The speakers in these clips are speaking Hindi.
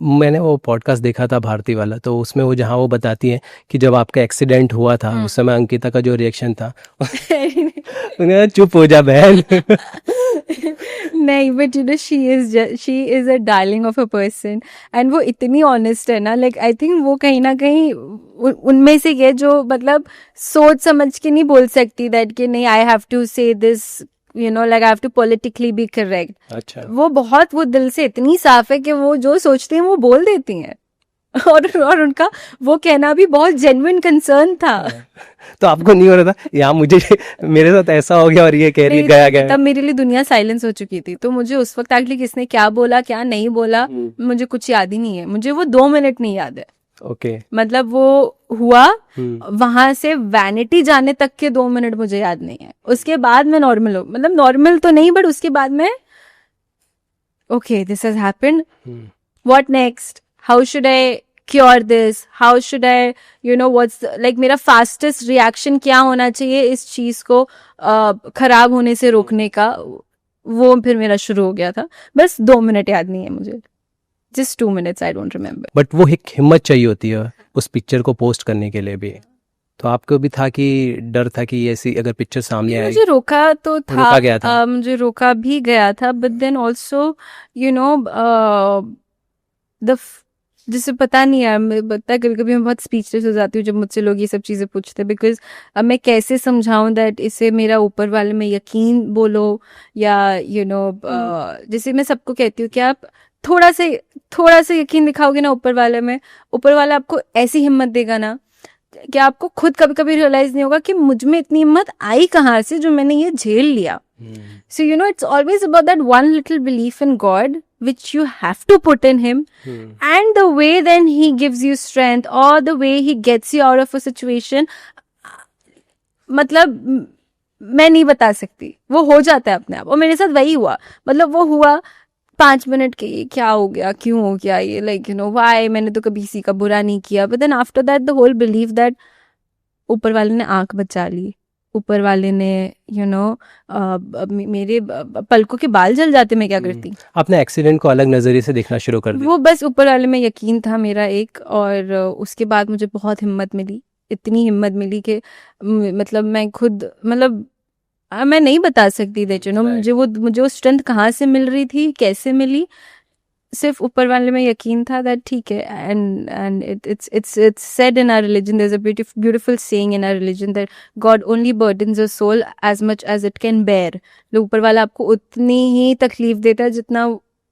मैंने वो पॉडकास्ट देखा था भारती वाला, तो उसमें वो जहाँ वो बताती है कि जब आपका एक्सीडेंट हुआ था उस समय अंकिता का जो रिएक्शन था उन्हें चुप हो जा बहन। नहीं, but you know she is a darling of a person, and वो इतनी ऑनेस्ट है ना, लाइक आई थिंक वो कहीं ना कहीं उनमें से है जो मतलब सोच समझ के नहीं बोल सकती दैट कि नहीं I have to say this, you know, like I have to politically be correct. अच्छा, वो दिल से इतनी साफ है कि वो जो सोचती हैं वो बोल देती हैं। और उनका वो कहना भी बहुत जेन्युइन कंसर्न था। तो आपको नहीं हो रहा था यार मुझे मेरे साथ ऐसा हो गया और ये कह रही गया गया? तब मेरे लिए दुनिया साइलेंस हो चुकी थी, तो मुझे उस वक्त एक्चुअली किसने क्या बोला क्या नहीं बोला मुझे कुछ याद ही नहीं है। मुझे वो 2 मिनट नहीं याद है। ओके। मतलब वो हुआ, वहां से वैनिटी जाने तक के 2 मिनट मुझे याद नहीं है। उसके बाद मैं नॉर्मल हो, मतलब नॉर्मल तो नहीं, बट उसके बाद में okay this has happened, what next, how should I cure this, how should I, you know, what's like मेरा फास्टेस्ट रिएक्शन क्या होना चाहिए इस चीज को खराब होने से रोकने का। वो फिर मेरा शुरू हो गया था। बस 2 मिनट याद नहीं है मुझे, just 2 minutes, I don't remember. But वो एक हिम्मत चाहिए होती है उस पिक्चर को पोस्ट करने के लिए भी। तो आपको भी था कि डर था कि ऐसी अगर पिक्चर सामने आए? मुझे रोका तो था, रोका गया था। मुझे रोका भी गया था, but then also you know the जिसे पता नहीं है, पता है कभी कभी मैं बहुत स्पीचलेस हो जाती हूँ जब मुझसे लोग ये सब चीज़ें पूछते हैं, बिकॉज अब मैं कैसे समझाऊं दैट इसे मेरा ऊपर वाले में यकीन बोलो, या यू नो जैसे मैं सबको कहती हूँ कि आप थोड़ा सा यकीन दिखाओगे ना ऊपर वाले में, ऊपर वाला आपको ऐसी हिम्मत देगा ना कि आपको खुद कभी कभी रियलाइज नहीं होगा कि मुझ में इतनी हिम्मत आई कहाँ से जो मैंने ये झेल लिया। So you know, it's always about that one little belief in God which you have to put in him, and the way then he gives you strength, or the way he gets you out of a situation, मतलब मैं नहीं बता सकती, वो हो जाता है अपने आप। और मेरे साथ वही हुआ, मतलब वो हुआ 5 मिनट के, ये क्या हो गया, क्यों हो गया ये, लाइक यू नो व्हाई, मैंने तो कभी किसी का बुरा नहीं किया। But then after that the whole believe that ऊपर वाले ने आंख बचा ली, ऊपर वाले ने यू नो मेरे पलकों के बाल जल जाते, मैं क्या करती। आपने एक्सीडेंट को अलग नजरिए से देखना शुरू कर दिया? वो बस ऊपर वाले में यकीन था मेरा एक, और उसके बाद मुझे बहुत हिम्मत मिली, इतनी हिम्मत मिली कि मतलब मैं खुद, मतलब मैं नहीं बता सकती दैट यू नो मुझे वो स्ट्रेंथ कहाँ से मिल रही थी, कैसे मिली। सिर्फ ऊपर वाले में यकीन था दैट ठीक है। And it's said in our religion, there's a beautiful saying in our religion that God only burdens a soul as much as it can bear. ऊपर वाला आपको उतनी ही तकलीफ देता है जितना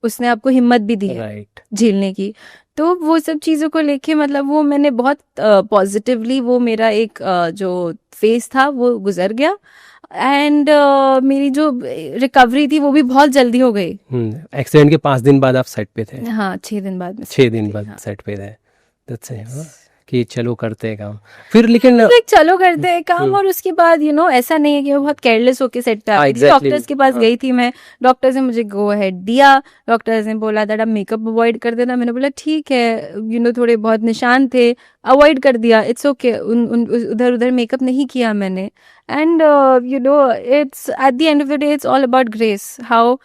उसने आपको हिम्मत भी दी है झेलने की। तो वो सब चीज़ों को लेके मतलब वो मैंने बहुत पॉजिटिवली, वो मेरा एक जो फेज था वो गुजर गया, एंड मेरी जो रिकवरी थी वो भी बहुत जल्दी हो गई। एक्सीडेंट के 5 दिन बाद आप सेट पे थे? हाँ, 6 दिन बाद में। 6 दिन बाद सेट पे थे। दैट्स इट कि चलो करते हैं काम। फिर लेकिन चलो करते हैं काम, और उसके बाद यू नो ऐसा नहीं है कि मैं बहुत केयरलेस होके सेट पे आई थी। डॉक्टर्स के पास गई थी मैं, डॉक्टर्स ने मुझे गो अहेड दिया, डॉक्टर्स ने बोला दैट आप मेकअप अवॉइड कर देना। मैंने बोला ठीक है, यू नो थोड़े बहुत निशान थे, अवॉइड कर दिया, इट्स ओके। उधर उधर मेकअप नहीं किया मैंने। And you know it's at the end of the day it's all about grace, how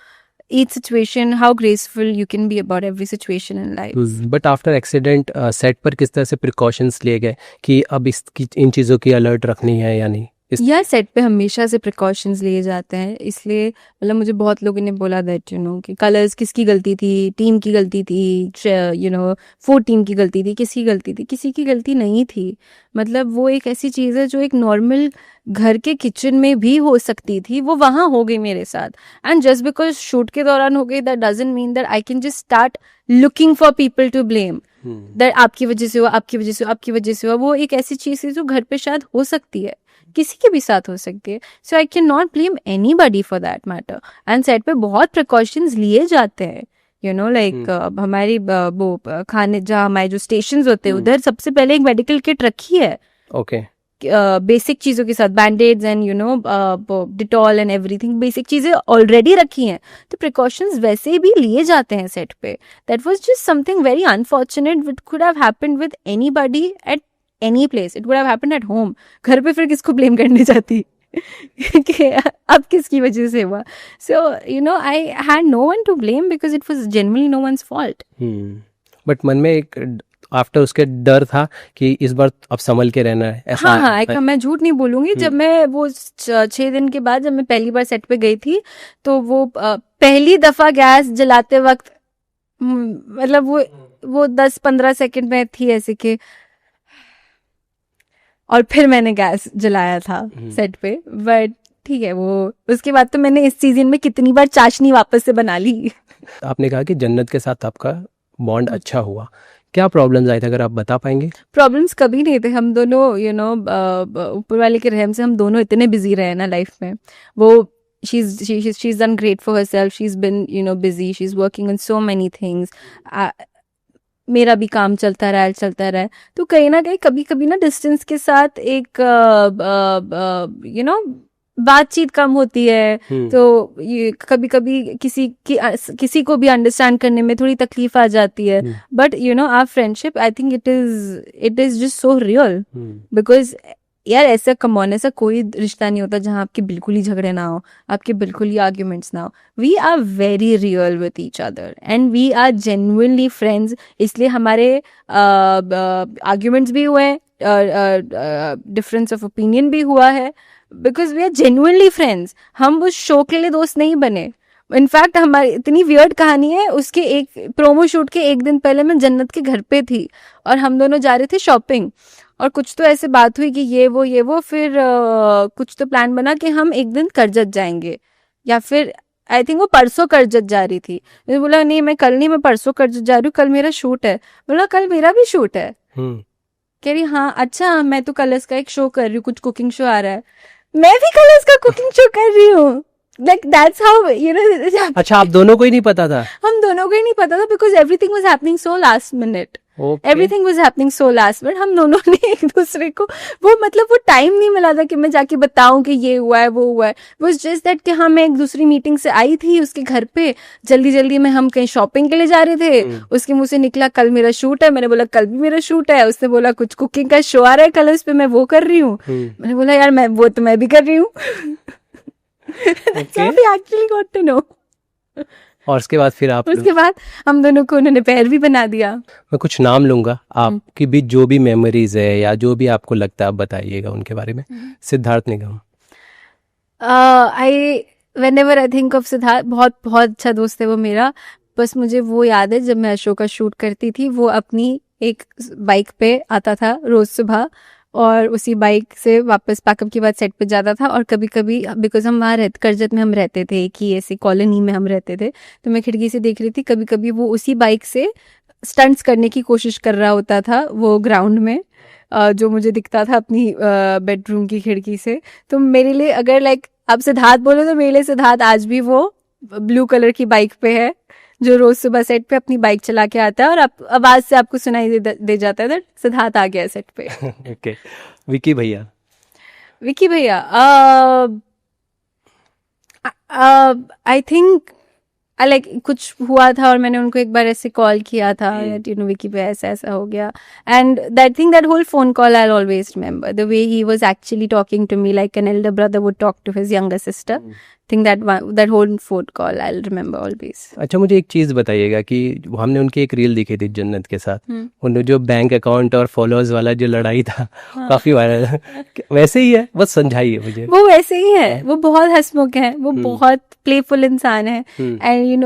each situation, how graceful you can be about every situation in life. But after accident set पर किस तरह से प्रिकॉशंस लिए गए कि अब इन चीज़ों की अलर्ट रखनी है या नहीं? यार सेट पे हमेशा से प्रिकॉशंस लिए जाते हैं, इसलिए मतलब मुझे बहुत लोगों ने बोला दैट यू नो कि कलर्स किसकी गलती थी, टीम की गलती थी, यू नो फूड टीम की गलती थी, किसकी गलती थी? किसी की गलती नहीं थी। मतलब वो एक ऐसी चीज़ है जो एक नॉर्मल घर के किचन में भी हो सकती थी, वो वहाँ हो गई मेरे साथ। एंड जस्ट बिकॉज शूट के दौरान हो गई, that doesn't mean that I can just start looking for people to blame, that आपकी वजह से हुआ, आपकी वजह से हुआ, आपकी वजह से हुआ। वो एक ऐसी चीज़ है जो घर पे शायद हो सकती है, किसी के भी साथ हो सकती है। So I can not blame anybody for that matter. And set पे बहुत प्रिकॉशंस लिए जाते हैं, यू नो लाइक हमारी वो खाने जहाँ हमारे जो स्टेशंस होते हैं उधर सबसे पहले एक मेडिकल किट रखी है। ओके। बेसिक चीज़ों के साथ बैंडेड्स and you know Dettol and everything, basic चीज़ें ऑलरेडी रखी हैं। तो प्रिकॉशंस वैसे भी लिए जाते हैं सेट पे। That was just something very unfortunate which could have happened with anybody at any place. It would have happened at home. घर पे फिर किसको ब्लेम करने जाती कि अब किसकी वजह से हुआ? So you know I had no one to blame because it was genuinely no one's fault. But मन में एक आफ्टर उसके डर था कि इस बार अब संभल के रहना है, ऐसा? हाँ, मैं झूठ नहीं बोलूंगी, जब मैं वो 6 दिन के बाद जब मैं पहली बार सेट पे गई थी, तो वो पहली दफा गैस जलाते वक्त मतलब वो 10-15 सेकंड में थी ऐसे कि, और फिर मैंने गैस जलाया था सेट पे। बट ठीक है, वो उसके बाद तो मैंने इस सीजन में कितनी बार चाशनी वापस से बना ली। आपने कहा कि जन्नत के साथ आपका बॉन्ड अच्छा हुआ, क्या प्रॉब्लम्स आए थे, अगर आप बता पाएंगे? प्रॉब्लम्स कभी नहीं थे, हम दोनों ऊपर वाले के रहम से हम दोनों इतने बिजी रहे ना लाइफ में। वो she's done great for herself, she's been busy, she's working on so many things, मेरा भी काम चलता रहा है। तो कहीं ना कहीं कभी कभी ना डिस्टेंस के साथ एक बातचीत कम होती है, तो ये कभी कभी किसी को भी अंडरस्टैंड करने में थोड़ी तकलीफ आ जाती है। But our friendship, I think it is just so real, because यार ऐसा कमॉन, ऐसा कोई रिश्ता नहीं होता जहाँ आपके बिल्कुल ही झगड़े ना हो, आपके बिल्कुल ही आर्ग्यूमेंट्स ना हो। We are very real with each other and we are genuinely friends. इसलिए हमारे आर्ग्यूमेंट्स भी हुए, डिफरेंस ऑफ ओपिनियन भी हुआ है, because we are genuinely friends. हम उस शो के लिए दोस्त नहीं बने। इनफैक्ट हमारी इतनी वियर्ड कहानी है, उसके एक प्रोमो शूट के एक दिन पहले मैं जन्नत के घर पे थी और हम दोनों जा रहे थे शॉपिंग, और कुछ तो ऐसे बात हुई कि ये वो फिर कुछ तो प्लान बना कि हम एक दिन करजत जाएंगे, या फिर आई थिंक वो परसों करजत जा रही थी। मैंने बोला नहीं, मैं कल नहीं, मैं परसों करजत जा रही हूँ, कल मेरा शूट है। बोला कल मेरा भी शूट है? कह रही हाँ अच्छा, मैं तो कलर्स का एक शो कर रही हूँ, कुछ कुकिंग शो आ रहा है। मैं भी कलर्स का कुकिंग शो कर रही हूँ। Like that's how अच्छा, आप दोनों को ही नहीं पता था? हम दोनों को ही नहीं पता था, because everything was happening so last minute. Okay. Everything was happening so last minute. हम दोनों ने एक दूसरे को वो टाइम नहीं मिला था कि मैं जाके बताऊं कि ये हुआ है वो हुआ है। It was just that कि हम एक दूसरी मीटिंग से आई थी उसके घर पे, जल्दी में हम कहीं शॉपिंग के लिए जा रहे थे। उसके मुंह से निकला कल मेरा शूट है। मैंने बोला कल भी मेरा शूट है। उसने बोला कुछ कुकिंग का शो आ रहा है कल, उस पे मैं वो कर रही हूँ। मैंने बोला यार मैं भी कर रही हूँ। That's how we actually got to know. और उसके बाद हम दोनों को उन्होंने पैर भी बना दिया। मैं कुछ नाम लूंगा, आपकी भी जो भी मेमोरीज है या जो भी आपको लगता है आप बताइएगा उनके बारे में। सिद्धार्थ निगम। whenever I think of Siddharth, बहुत अच्छा दोस्त है वो मेरा। बस मुझे वो याद है जब मैं शो का शूट करती थी, वो अपनी एक बाइक पे आता था रोज सुबह, और उसी बाइक से वापस पैकअप के बाद सेट पे जाता था। और कभी कभी बिकॉज हम वहाँ करजत में हम रहते थे, एक ही ऐसी कॉलोनी में हम रहते थे, तो मैं खिड़की से देख रही थी, कभी कभी वो उसी बाइक से स्टंट्स करने की कोशिश कर रहा होता था वो ग्राउंड में, जो मुझे दिखता था अपनी बेडरूम की खिड़की से। तो मेरे लिए अगर लाइक आप सिद्धार्थ बोलो तो मेरे लिए सिद्धार्थ आज भी वो ब्लू कलर की बाइक पे है, जो रोज सुबह सेट पे अपनी बाइक चला के आता है और आवाज से आपको सुनाई दे जाता है सिद्धार्थ आ गया सेट पे। ओके। विकी भैया आई थिंक लाइक कुछ हुआ था और मैंने उनको एक बार ऐसे कॉल किया था, विकी भैया ऐसा हो गया, and that whole phone call I always remember the way he was actually talking to me like an elder brother would talk to his younger sister. Think that whole phone call I'll remember always. अच्छा, मुझे एक चीज़ बताइएगा कि हमने उनकी एक रील दिखी थी जन्नत के साथ, उन्होंने जो बैंक अकाउंट और फॉलोअर्स वाला जो लड़ाई था, काफी वायरल है। वैसे ही है, बस समझाइए मुझे। वो वैसे ही है, वो बहुत हंसमुख है, वो बहुत प्लेफुल इंसान है, एंड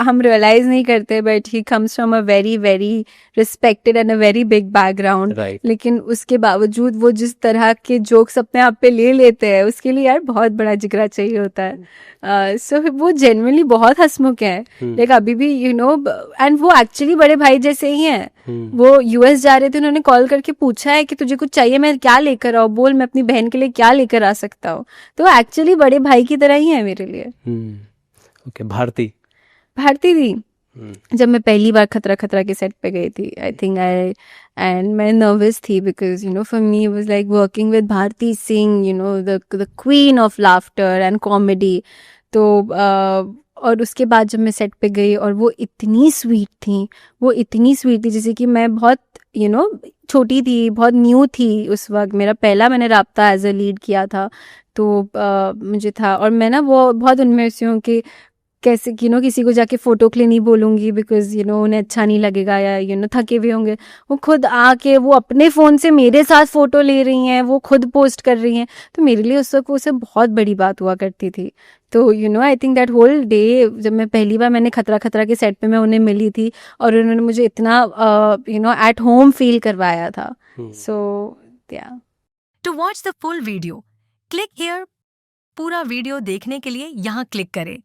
हम रियलाइज नहीं करते but he comes from a very very respected and a very big background, लेकिन उसके बावजूद वो जिस तरह के जोक्स अपने आप पे ले लेते हैं, उसके लिए यार बहुत बड़ा जिगरा चाहिए होता है। सो वो जेन्युइनली बहुत हंसमुख है, लाइक अभी भी एंड वो एक्चुअली बड़े भाई जैसे ही हैं। वो यूएस जा रहे थे, उन्होंने कॉल करके पूछा है कि तुझे कुछ चाहिए, मैं क्या लेकर आऊं, बोल मैं अपनी बहन के लिए क्या लेकर आ सकता हूँ। तो एक्चुअली बड़े भाई की तरह ही है मेरे लिए। ओके। भारती दी जब मैं पहली बार खतरा के सेट पे गई थी, आई थिंक एंड मैं नर्वस थी because for me was like working with Bharti Singh, the queen of laughter and comedy. तो और उसके बाद जब मैं सेट पे गई और वो इतनी स्वीट थी जैसे कि मैं बहुत छोटी थी, बहुत न्यू थी उस वक्त, मेरा पहला मैंने राब्ता एज अ लीड किया था, तो मुझे था, और मैं ना वो बहुत उनमें से हूँ कि कैसे किसी को जाके फ़ोटो के लिए नहीं बोलूँगी बिकॉज़ उन्हें अच्छा नहीं लगेगा, या थके हुए होंगे, वो खुद आके वो अपने फ़ोन से मेरे साथ फ़ोटो ले रही हैं, वो खुद पोस्ट कर रही हैं, तो मेरे लिए उस वक़्त वो सब बहुत बड़ी बात हुआ करती थी। तो I think that whole day, जब मैं पहली बार मैंने खतरा खतरा के सेट पे मैं उन्हें मिली थी और उन्होंने मुझे इतना एट होम फ़ील करवाया था। So yeah to watch the full video click here. पूरा वीडियो देखने के लिए यहाँ क्लिक करें।